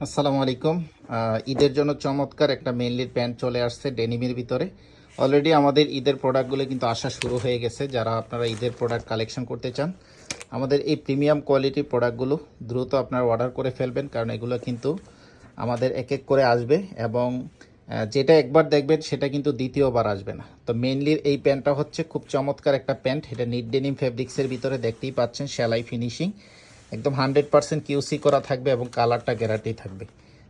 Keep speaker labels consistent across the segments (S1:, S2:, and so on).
S1: আসসালামু আলাইকুম। ঈদের জন্য চমৎকার একটা মেনলির প্যান্ট চলে আসছে ডেনিমের ভিতরে। অলরেডি আমাদের ঈদের প্রোডাক্টগুলো কিন্তু আসা শুরু হয়ে গেছে। যারা আপনারা ঈদের প্রোডাক্ট কালেকশন করতে চান, আমাদের এই প্রিমিয়াম কোয়ালিটির প্রোডাক্টগুলো দ্রুত আপনারা অর্ডার করে ফেলবেন, কারণ এগুলো কিন্তু আমাদের এক এক করে আসবে এবং যেটা একবার দেখবেন সেটা কিন্তু দ্বিতীয়বার আসবে না। তো মেনলির এই প্যান্টটা হচ্ছে খুব চমৎকার একটা প্যান্ট। এটা নিট ডেনিম ফেব্রিক্সের ভিতরে, দেখতেই পাচ্ছেন সেলাই ফিনিশিং একদম 100% কিউসি করা থাকবে এবং কালারটা গ্যারান্টি থাকবে।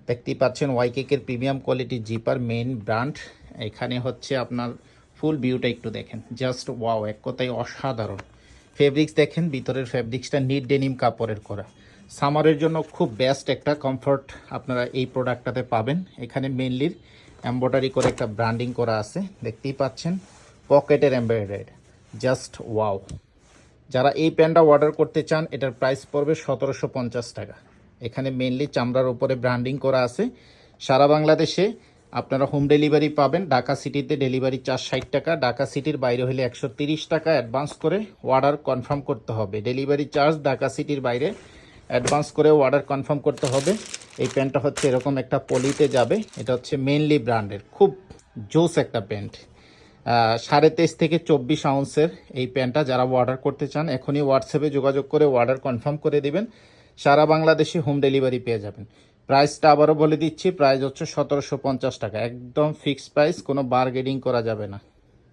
S1: দেখতেই পাচ্ছেন ওয়াইকেকের প্রিমিয়াম কোয়ালিটির জিপার মেইন ব্র্যান্ড। এখানে হচ্ছে আপনার ফুল ভিউটা একটু দেখেন, জাস্ট ওয়াও, এক কথায় অসাধারণ। ফেব্রিক্স দেখেন, ভিতরের ফেব্রিক্সটা নিট ডেনিম কাপড়ের করা। সামারের জন্য খুব বেস্ট একটা কমফর্ট আপনারা এই প্রোডাক্টটাতে পাবেন। এখানে মেনলির এমব্রয়ডারি করে একটা ব্র্যান্ডিং করা আছে, দেখতেই পাচ্ছেন পকেটের এমব্রয়ডারি, জাস্ট ওয়াও। যারা এই প্যান্টটা অর্ডার করতে চান, এটার প্রাইস পড়বে 1750 টাকা। এখানে মেনলি চামড়ার উপরে ব্র্যান্ডিং করা আছে। সারা বাংলাদেশে আপনারা হোম ডেলিভারি পাবেন। ঢাকা সিটিতে ডেলিভারি চার্জ 60 টাকা, ঢাকা সিটির বাইরে হলে 130 টাকা অ্যাডভান্স করে অর্ডার কনফার্ম করতে হবে। ডেলিভারি চার্জ ঢাকা সিটির বাইরে অ্যাডভান্স করে অর্ডার কনফার্ম করতে হবে। এই প্যান্টটা হচ্ছে এরকম একটা পলিতে যাবে। এটা হচ্ছে মেনলি ব্র্যান্ডের, খুব জোস একটা প্যান্ট। 23.5 থেকে 24 আউন্সের এই প্যান্টটা যারা অর্ডার করতে চান, এখনই হোয়াটসঅ্যাপে যোগাযোগ করে অর্ডার কনফার্ম করে দিবেন। সারা বাংলাদেশে হোম ডেলিভারি পেয়ে যাবেন। প্রাইসটা আবারও বলে দিচ্ছি, প্রাইস হচ্ছে 1750 টাকা, একদম ফিক্সড প্রাইস, কোনো বার্গেনিং করা যাবে না।